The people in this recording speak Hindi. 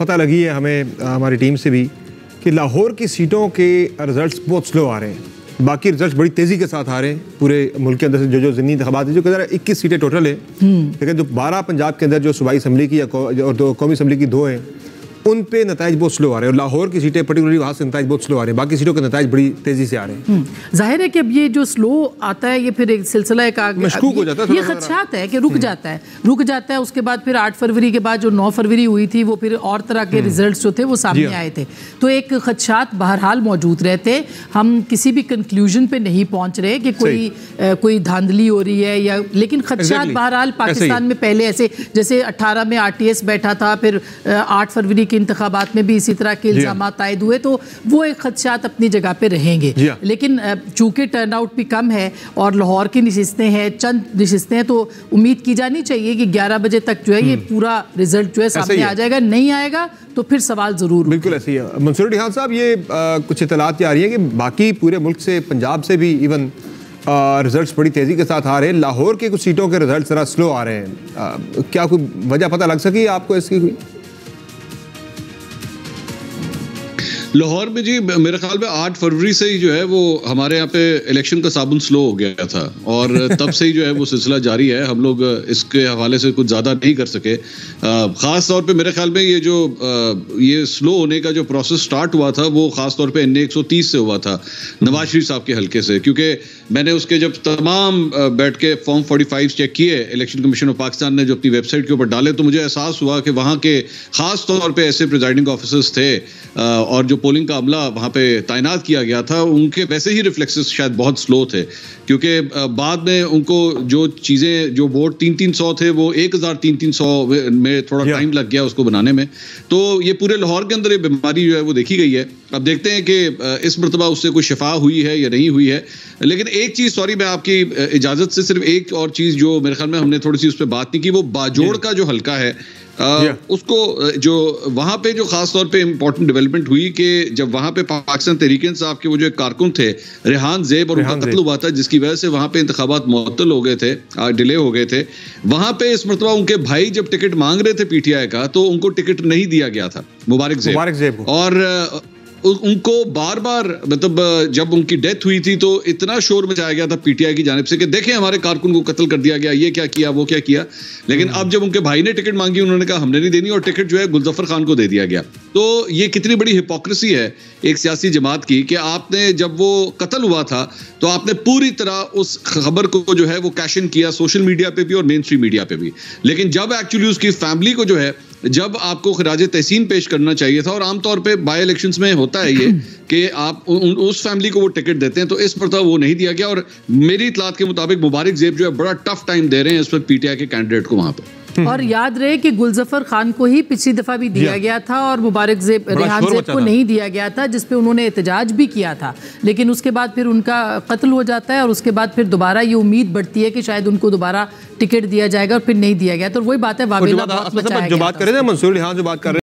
पता लगी है हमें हमारी टीम से भी कि लाहौर की सीटों के रिजल्ट्स बहुत स्लो आ रहे हैं। बाकी रिजल्ट्स बड़ी तेज़ी के साथ आ रहे हैं पूरे मुल्क के अंदर से। जो ज़मीनी इंतखाबात है, जो कहते हैं 21 सीटें टोटल है, लेकिन जो 12 पंजाब के अंदर जो सूबाई असम्बली की और दो कौमी असम्बली की 2 हैं, उन पे नताइज बहुत स्लो आ रहे हैं। और लाहौर की सीटें पर्टिकुलरली वहाँ से नताइज बहुत स्लो आ रहे हैं। बाकी सीटों के नताइज बड़ी तेज़ी से आ रहे हैं। जाहिर है कि अब ये जो स्लो आता है ये फिर एक सिलसिला एक मशकूक हो जाता है। ये खदशात है कि रुक जाता है उसके बाद फिर 8 फरवरी के बाद जो 9 फरवरी हुई थी वो फिर और तरह के रिजल्ट्स जो थे वो सामने आए थे। तो एक खदशात बहरहाल मौजूद रहते। हम किसी भी कंक्लूजन पे नहीं पहुंच रहे कि कोई धांधली हो रही है या, लेकिन खदशात बहरहाल पाकिस्तान में पहले ऐसे जैसे 18 में RTS बैठा था, फिर 8 फरवरी के इंतखाबात में भी इसी तरह के इल्जामात आयद हुए, तो वो एक खदशात अपनी जगह पे रहेंगे। लेकिन चूंकि टर्नआउट भी कम है और लाहौर की नशिस्तें हैं, चंद नशिस्तें, तो उम्मीद की जानी चाहिए कि 11 बजे तक जो है ये पूरा रिजल्ट जो है सामने आ जाएगा। नहीं आएगा तो फिर सवाल जरूर। बिल्कुल ऐसे ही है। मंसूर रिहान साहब, ये कुछ इत्तलात आ रही है कि बाकी पूरे मुल्क से, पंजाब से भी इवन रिजल्ट्स बड़ी तेज़ी के साथ आ रहे हैं। लाहौर की कुछ सीटों के रिजल्ट ज़रा स्लो आ रहे हैं। क्या कोई वजह पता लग सकी आपको इसकी? लाहौर में जी मेरे ख्याल में 8 फरवरी से ही जो है वो हमारे यहाँ पे इलेक्शन का साबुन स्लो हो गया था और तब से ही जो है वो सिलसिला जारी है। हम लोग इसके हवाले से कुछ ज़्यादा नहीं कर सके। ख़ास तौर पे मेरे ख्याल में ये स्लो होने का जो प्रोसेस स्टार्ट हुआ था वो ख़ास तौर पे NA 130 से हुआ था, नवाज शरीफ साहब के हल्के से। क्योंकि मैंने उसके जब तमाम बैठ के फॉर्म 45 चेक किए, इलेक्शन कमीशन ऑफ पाकिस्तान ने जो अपनी वेबसाइट के ऊपर डाले, तो मुझे एहसास हुआ कि वहाँ के ख़ास तौर पर ऐसे प्रिजाइडिंग ऑफिसर्स थे और जो पोलिंग का अमला वहाँ पे तैनात किया गया था, उनके वैसे ही रिफ्लेक्सेस शायद बहुत स्लो थे। क्योंकि बाद में उनको जो चीज़ें, जो वोट 300 थे वो 1300 में थोड़ा टाइम लग गया उसको बनाने में। तो ये पूरे लाहौर के अंदर ये बीमारी जो है वो देखी गई है। अब देखते हैं कि इस मरतबा उससे कोई शिफा हुई है या नहीं हुई है। लेकिन एक चीज़, सॉरी मैं आपकी इजाज़त से सिर्फ एक और चीज़ जो मेरे ख्याल में हमने थोड़ी सी उस पर बात नहीं की, वो बाजोड़ का जो हल्का है उसको जो वहाँ पे जो खास तौर पे इम्पोर्टेंट डेवलपमेंट हुई कि जब वहाँ पे पाकिस्तान तहरीक साहब के वो जो एक कारकुन थे रेहान ज़ेब, और उनका कत्ल हुआ था, जिसकी वजह से वहाँ पे इंतखाबात मुअत्तल हो गए थे, डिले हो गए थे। वहाँ पे इस मरतबा उनके भाई जब टिकट मांग रहे थे PTI का, तो उनको टिकट नहीं दिया गया था, मुबारक ज़ेब। और उनको बार बार, मतलब जब उनकी डेथ हुई थी तो इतना शोर मचाया गया था PTI की जानिब से कि देखें हमारे कारकुन को कत्ल कर दिया गया, ये क्या किया, वो क्या किया। लेकिन अब जब उनके भाई ने टिकट मांगी, उन्होंने कहा हमने नहीं देनी, और टिकट जो है गुलजफर खान को दे दिया गया। तो ये कितनी बड़ी हिपोक्रेसी है एक सियासी जमात की कि आपने जब वो कत्ल हुआ था तो आपने पूरी तरह उस खबर को जो है वो कैश इन किया, सोशल मीडिया पे भी और मेन स्ट्रीम मीडिया पे भी। लेकिन जब एक्चुअली उसकी फैमिली को जो है, जब आपको खराज तहसीन पेश करना चाहिए था, और आमतौर पे बाई इलेक्शंस में होता है ये कि आप उस फैमिली को वो टिकट देते हैं, तो इस पर वो नहीं दिया गया। और मेरी इतलात के मुताबिक मुबारक ज़ेब जो है बड़ा टफ टाइम दे रहे हैं इस वक्त PTI के कैंडिडेट को वहाँ पे। और याद रहे कि गुलजफर खान को ही पिछली दफा भी दिया गया था और मुबारक ज़ेब, रेहान ज़ेब को नहीं दिया गया था, जिसपे उन्होंने एहतजाज भी किया था। लेकिन उसके बाद फिर उनका कत्ल हो जाता है और उसके बाद फिर दोबारा ये उम्मीद बढ़ती है कि शायद उनको दोबारा टिकट दिया जाएगा, और फिर नहीं दिया गया। तो वही बात है, वावेला जो बात कर रहे थे मंसूर रिहान, जो बात कर रहे